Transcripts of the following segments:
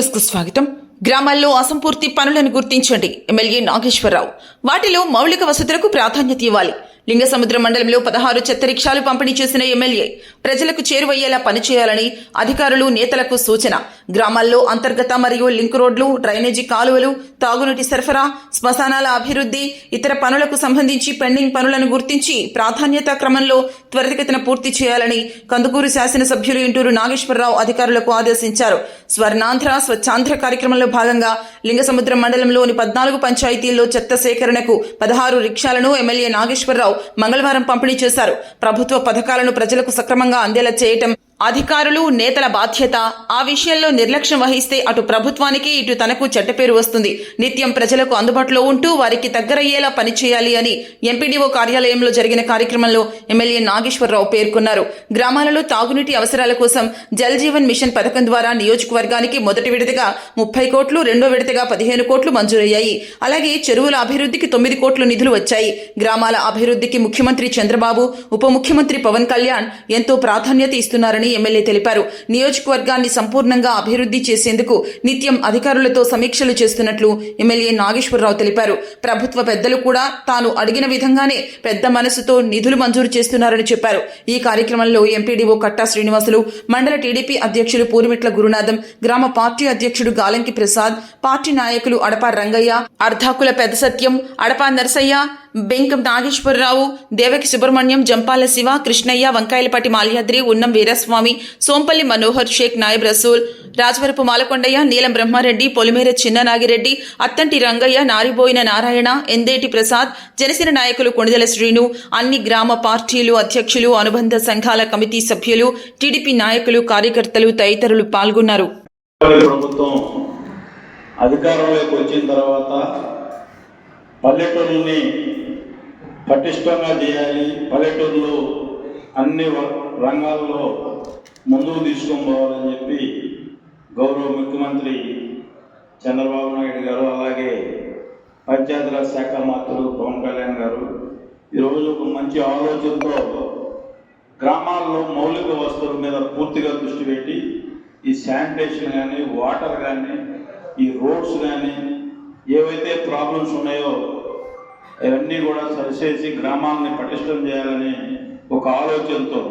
News కు స్వాగతం. గ్రామాల్లో అసంపూర్తి పనులను గుర్తించండి. ఎమ్మెల్యే నాగేశ్వరరావు. వాటిలో మౌలిక వసతులకు ప్రాధాన్యత ఇవ్వాలి. లింగసముద్రం మండలంలో 16 చెత్త రిక్షాలు పంపిణీ చేసిన ఎమ్మెల్యే ప్రజలకు చేరువయ్యేలా పనిచేయాలని అధికారులు, నేతలకు సూచన. గ్రామాల్లో అంతర్గత మరియు లింక్ రోడ్లు, డ్రైనేజీ కాలువలు, తాగునీటి సరఫరా, శ్మశానాల అభివృద్ధి, ఇతర పనులకు సంబంధించి పెండింగ్ పనులను గుర్తించి ప్రాధాన్యత క్రమంలో త్వరితగతిన పూర్తి చేయాలని కందుకూరు శాసనసభ్యులు ఇంటూరు నాగేశ్వరరావు అధికారులకు ఆదేశించారు. స్వర్ణాంధ్ర స్వచ్ఛాంధ్ర కార్యక్రమంలో భాగంగా లింగసముద్రం మండలంలోని 14 పంచాయతీల్లో చెత్త సేకరణకు 16 రిక్షాలను ఎమ్మెల్యే నాగేశ్వరరావు మంగళవారం పంపిణీ చేశారు. ప్రభుత్వ పథకాలను ప్రజలకు సక్రమంగా అందేలా చేయటం అధికారులు, నేతల బాధ్యత. ఆ విషయంలో నిర్లక్ష్యం వహిస్తే అటు ప్రభుత్వానికి, ఇటు తనకు చెడ్డపేరు వస్తుంది. నిత్యం ప్రజలకు అందుబాటులో ఉంటూ వారికి దగ్గరయ్యేలా పనిచేయాలి అని ఎంపీడీఓ కార్యాలయంలో జరిగిన కార్యక్రమంలో ఎమ్మెల్యే నాగేశ్వరరావు పేర్కొన్నారు. గ్రామాలలో తాగునీటి అవసరాల కోసం జల్ జీవన్ మిషన్ పథకం ద్వారా నియోజకవర్గానికి మొదటి విడతగా 30 కోట్లు, రెండో విడతగా 15 కోట్లు మంజూరయ్యాయి. అలాగే చెరువుల అభివృద్ధికి 9 కోట్లు నిధులు వచ్చాయి. గ్రామాల అభివృద్ధికి ముఖ్యమంత్రి చంద్రబాబు, ఉప ముఖ్యమంత్రి పవన్ కళ్యాణ్ ఎంతో ప్రాధాన్యత ఇస్తున్నారని ఎమ్మెల్యే తెలిపారు. నియోజకవర్గాన్ని సంపూర్ణంగా అభివృద్ధి చేసేందుకు నిత్యం అధికారులతో సమీక్షలు చేస్తున్నట్లు ఎమ్మెల్యే నాగేశ్వరరావు తెలిపారు. ప్రభుత్వ పెద్దలు కూడా తాను అడిగిన విధంగానే పెద్ద మనసుతో నిధులు మంజూరు చేస్తున్నారని చెప్పారు. ఈ కార్యక్రమంలో ఎంపీడీఓ కట్టా శ్రీనివాసులు, మండల టీడీపీ అధ్యక్షులు పూరిమిట్ల గురునాథం, గ్రామ పార్టీ అధ్యక్షుడు గాలంకి ప్రసాద్, పార్టీ నాయకులు అడపా రంగయ్య, అర్ధాకుల పెద్ద సత్యం, అడపా నరసయ్య, బెంకం నాగేశ్వరరావు, దేవకి సుబ్రహ్మణ్యం, జంపాల శివ, కృష్ణయ్య, వంకాయలపాటి మాల్యాద్రి, ఉన్నం వీరస్వామి, సోంపల్లి మనోహర్, షేక్ నాయబ్ రసూల్, రాజవరపు మాలకొండయ్య, నీలం బ్రహ్మారెడ్డి, పొలిమేర చిన్న నాగిరెడ్డి, అత్తంటి రంగయ్య, నారిబోయిన నారాయణ, ఎందేటి ప్రసాద్, జనసేన నాయకులు కొణిదెల శ్రీను, అన్ని గ్రామ పార్టీలు అధ్యక్షులు, అనుబంధ సంఘాల కమిటీ సభ్యులు, టీడీపీ నాయకులు, కార్యకర్తలు తదితరులు పాల్గొన్నారు. ప్రభుత్వం అధికారంలోకి వచ్చిన తర్వాత పల్లెటూరుని పటిష్టంగా చేయాలి, పల్లెటూరులో అన్ని రంగాల్లో ముందుకు తీసుకొని పోవాలని చెప్పి గౌరవ ముఖ్యమంత్రి చంద్రబాబు నాయుడు గారు, అలాగే పంచాయతీరాజ్ శాఖ మంత్రులు పవన్ కళ్యాణ్ గారు ఈరోజు ఒక మంచి ఆలోచనతో గ్రామాల్లో మౌలిక వస్తువుల మీద పూర్తిగా దృష్టి పెట్టి ఈ శానిటేషన్ కానీ, వాటర్ కానీ, ఈ రోడ్స్ కానీ, ఏవైతే ప్రాబ్లమ్స్ ఉన్నాయో అవన్నీ కూడా సరిచేసి గ్రామాలని పటిష్టం చేయాలని ఒక ఆలోచనతో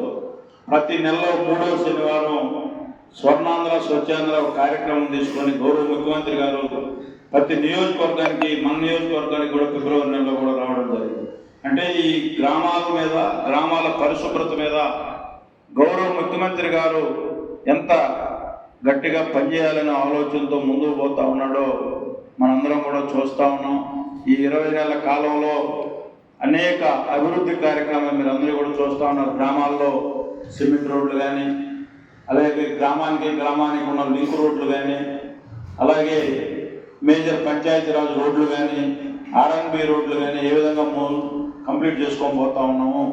ప్రతి నెలలో 3వ శనివారం స్వర్ణాంధ్ర స్వచ్ఛాంధ్ర కార్యక్రమం తీసుకొని గౌరవ ముఖ్యమంత్రి గారు ప్రతి నియోజకవర్గానికి, మన నియోజకవర్గానికి కూడా ఫిబ్రవరి నెలలో కూడా రావడం జరిగింది. అంటే ఈ గ్రామాల మీద, గ్రామాల పరిశుభ్రత మీద గౌరవ ముఖ్యమంత్రి గారు ఎంత గట్టిగా పనిచేయాలనే ఆలోచనతో ముందుకు పోతా ఉన్నాడో మనందరం కూడా చూస్తూ ఉన్నాం. ఈ 20 నెలల కాలంలో అనేక అభివృద్ధి కార్యక్రమాలు మీరు అందరూ కూడా చూస్తూ ఉన్నారు. గ్రామాల్లో సిమెంట్ రోడ్లు కానీ, అలాగే గ్రామానికి ఉన్న లింక్ రోడ్లు కానీ, అలాగే మేజర్ పంచాయతీరాజ్ రోడ్లు కానీ, ఆర్ఎన్బి రోడ్లు కానీ ఏ విధంగా కంప్లీట్ చేసుకొని పోతా ఉన్నాము.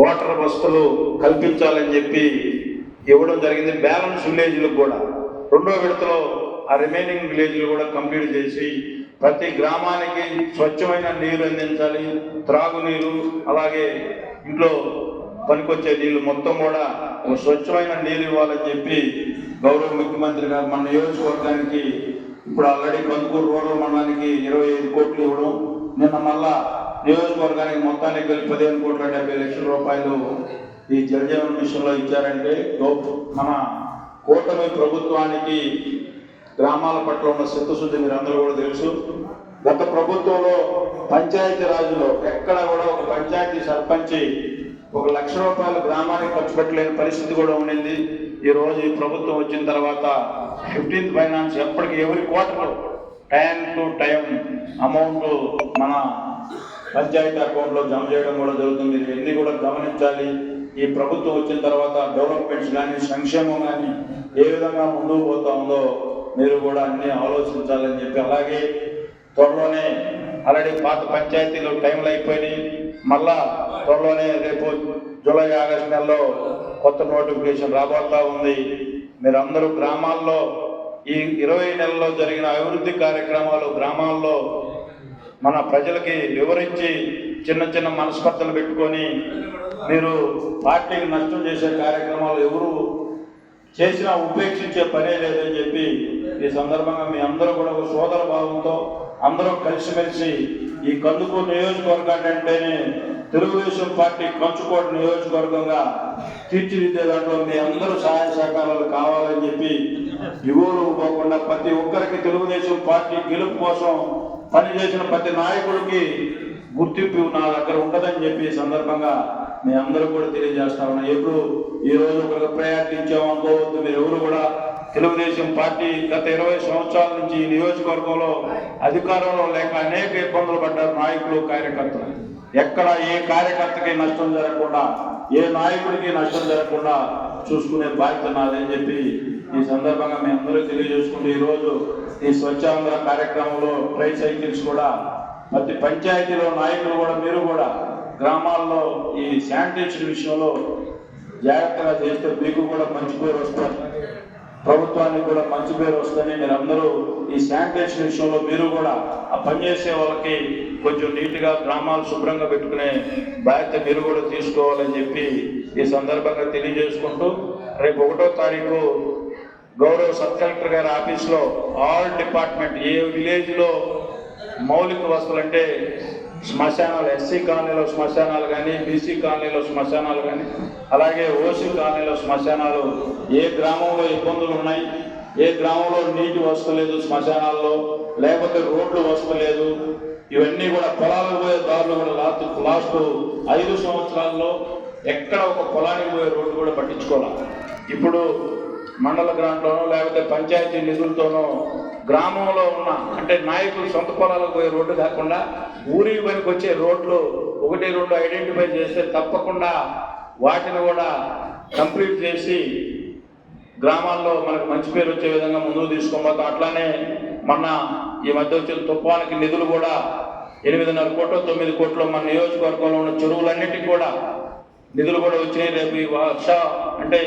వాటర్ వసతులు కల్పించాలని చెప్పి ఇవ్వడం జరిగింది. బ్యాలెన్స్ విలేజ్లకు కూడా 2వ విడతలో ఆ రిమైనింగ్ విలేజ్లు కూడా కంప్లీట్ చేసి ప్రతి గ్రామానికి స్వచ్ఛమైన నీరు అందించాలి, త్రాగునీరు, అలాగే ఇంట్లో పనికొచ్చే నీళ్లు మొత్తం కూడా ఒక స్వచ్ఛమైన నీరు ఇవ్వాలని చెప్పి గౌరవ ముఖ్యమంత్రి గారు మన నియోజకవర్గానికి ఇప్పుడు ఆల్రెడీ కందుకూరు రూరల్ మండలానికి 25 కోట్లు ఇవ్వడం, నిన్న మళ్ళా నియోజకవర్గానికి మొత్తానికి కలిపి 15 కోట్ల 70 లక్షల రూపాయలు ఈ జల్ జీవన్ మిషన్లో ఇచ్చారంటే మన కూటమి ప్రభుత్వానికి గ్రామాల పట్ల ఉన్న చిత్తశుద్ధి మీరు అందరూ కూడా తెలుసు. గత ప్రభుత్వంలో పంచాయతీ రాజులో ఎక్కడ కూడా ఒక పంచాయతీ సర్పంచి 1 లక్ష రూపాయలు గ్రామానికి ఖర్చు పెట్టలేని పరిస్థితి కూడా ఉండింది. ఈరోజు ఈ ప్రభుత్వం వచ్చిన తర్వాత 15th ఫైనాన్స్ ఎప్పటికీ ఎవరి క్వార్టర్లో టైం టు టైం అమౌంట్ మన పంచాయతీ అకౌంట్లో జమ చేయడం కూడా జరుగుతుంది. ఇవన్నీ కూడా గమనించాలి. ఈ ప్రభుత్వం వచ్చిన తర్వాత డెవలప్మెంట్స్ కానీ, సంక్షేమం కానీ ఏ విధంగా ముందుకు పోతా ఉందో మీరు కూడా అన్ని ఆలోచించాలని చెప్పి, అలాగే త్వరలోనే ఆల్రెడీ పాత పంచాయతీలు టైంలు అయిపోయినాయి, మళ్ళా త్వరలోనే రేపు జూలై ఆగస్టు నెలలో కొత్త నోటిఫికేషన్ రాబోతా ఉంది. మీరందరూ గ్రామాల్లో ఈ 20 నెలల్లో జరిగిన అభివృద్ధి కార్యక్రమాలు గ్రామాల్లో మన ప్రజలకి వివరించి చిన్న చిన్న మనస్పర్ధలు పెట్టుకొని మీరు పార్టీకి నష్టం చేసే కార్యక్రమాలు ఎవరు చేసినా ఉపేక్షించే పనే లేదని చెప్పి ఈ సందర్భంగా మీ అందరూ కూడా ఒక సోదర భావంతో అందరూ కలిసిమెలిసి ఈ కందుకూరు నియోజకవర్గాన్ని అంటేనే తెలుగుదేశం పార్టీ కంచుకోట నియోజకవర్గంగా తీర్చిదిద్దే దాంట్లో మీ అందరూ సహాయ సహకారాలు కావాలని చెప్పి యువలు పోకుండా ప్రతి ఒక్కరికి తెలుగుదేశం పార్టీ గెలుపు కోసం పనిచేసిన ప్రతి నాయకుడికి గుర్తింపు నా దగ్గర ఉంటుందని చెప్పి ఈ సందర్భంగా మీ అందరూ కూడా తెలియజేస్తా ఉన్నా. ఎప్పుడు ఈ రోజు ఒకరికి ప్రయత్నించాము అనుకోవద్దు. మీరు ఎవరు కూడా తెలుగుదేశం పార్టీ గత 20 సంవత్సరాల నుంచి ఈ నియోజకవర్గంలో అధికారంలో లేక అనేక ఇబ్బందులు పడ్డారు నాయకులు, కార్యకర్తలు. ఎక్కడ ఏ కార్యకర్తకి నష్టం జరగకుండా, ఏ నాయకుడికి నష్టం జరగకుండా చూసుకునే బాధ్యత నాదని చెప్పి ఈ సందర్భంగా మీ అందరూ తెలియజేసుకుంటూ ఈరోజు ఈ స్వచ్ఛాంధ్ర కార్యక్రమంలో ట్రై సైకిల్స్ కూడా ప్రతి పంచాయతీలో నాయకులు కూడా మీరు కూడా గ్రామాల్లో ఈ శానిటేషన్ విషయంలో జాగ్రత్తగా చేస్తే మీకు కూడా మంచి పేరు వస్తుంది, ప్రభుత్వానికి కూడా మంచి పేరు వస్తుందని మీరు అందరూ ఈ శానిటేషన్ విషయంలో మీరు కూడా ఆ పనిచేసే వాళ్ళకి కొంచెం నీట్గా గ్రామాలు శుభ్రంగా పెట్టుకునే బాధ్యత మీరు కూడా తీసుకోవాలని చెప్పి ఈ సందర్భంగా తెలియజేసుకుంటూ రేపు 1వ తారీఖు గౌరవ సబ్ కలెక్టర్ గారి ఆఫీస్లో ఆల్ డిపార్ట్మెంట్ ఏ విలేజ్లో మౌలిక వసతులు అంటే శ్మశానాలు, ఎస్సీ కాలనీలో శ్మశానాలు కానీ, బీసీ కాలనీలో శ్మశానాలు కానీ, అలాగే ఓసీ కాలనీలో శ్మశానాలు, ఏ గ్రామంలో ఇబ్బందులు ఉన్నాయి, ఏ గ్రామంలో నీటి వస్తలేదు శ్మశానాల్లో, లేకపోతే రోడ్లు వస్తలేదు, ఇవన్నీ కూడా పొలాలకు పోయే దారులు కూడా లాస్ట్ 5 సంవత్సరాల్లో ఎక్కడ ఒక పొలానికి పోయే రోడ్డు కూడా పట్టించుకోవాలి. ఇప్పుడు మండల గ్రాంట్లోనో లేకపోతే పంచాయతీ నిధులతోనో గ్రామంలో ఉన్న అంటే నాయకులు సొంత పొలాలకు పోయే రోడ్డు కాకుండా ఊరికి పనికి వచ్చే రోడ్లు 1-2 ఐడెంటిఫై చేస్తే తప్పకుండా వాటిని కూడా కంప్లీట్ చేసి గ్రామాల్లో మనకు మంచి పేరు వచ్చే విధంగా ముందుకు తీసుకోబోతాం. అట్లానే మొన్న ఈ మధ్య వచ్చిన తుఫానికి నిధులు కూడా 8.5 కోట్లు 9 కోట్లు మన నియోజకవర్గంలో ఉన్న చెరువులన్నిటికీ కూడా నిధులు కూడా వచ్చినాయి. రేపు ఈ వర్ష అంటే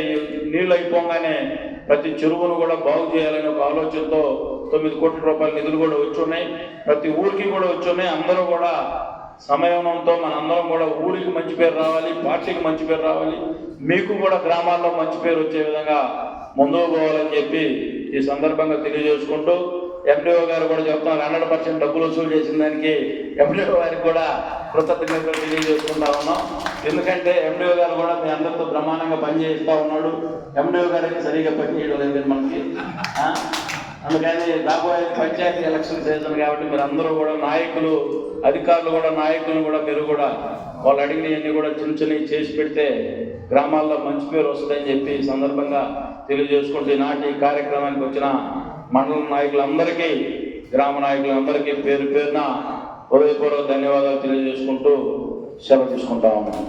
నీళ్ళు అయిపోగానే ప్రతి చెరువును కూడా బాగు చేయాలనే ఒక ఆలోచనతో 9 కోట్ల రూపాయల నిధులు కూడా వచ్చి ఉన్నాయి. ప్రతి ఊరికి కూడా వచ్చి ఉన్నాయి. అందరూ కూడా సమయంతో మనందరం కూడా ఊరికి మంచి పేరు రావాలి, పార్టీకి మంచి పేరు రావాలి, మీకు కూడా గ్రామాల్లో మంచి పేరు వచ్చే విధంగా ముందుకు పోవాలని చెప్పి ఈ సందర్భంగా తెలియజేసుకుంటూ ఎండిఓ గారు కూడా చెప్తున్నారు 100% డబ్బులు వసూలు చేసిన దానికి ఎండిఓ గారికి కూడా కృతజ్ఞతలు తెలియజేసుకుంటా ఉన్నాం. ఎందుకంటే ఎండిఓ గారు కూడా మీ అందరితో బ్రహ్మాండంగా పనిచేస్తూ ఉన్నాడు. ఎండిఓ గారికి సరిగా పనిచేయడం లేదు మనకి. అందుకని రాబోయే పంచాయతీ ఎలక్షన్ సీజన్ కాబట్టి మీరు అందరూ కూడా నాయకులు, అధికారులు కూడా నాయకులు కూడా మీరు కూడా వాళ్ళు అడిగినవన్నీ కూడా చిన్న చేసి పెడితే గ్రామాల్లో మంచి పేరు వస్తుందని చెప్పి ఈ సందర్భంగా తెలియజేసుకుంటూ ఈనాటి కార్యక్రమానికి వచ్చిన మండల నాయకులందరికీ, గ్రామ నాయకులందరికీ పేరు పేరున హృదయపూర్వక ధన్యవాదాలు తెలియజేసుకుంటూ సెలవు తీసుకుంటా ఉన్నాం.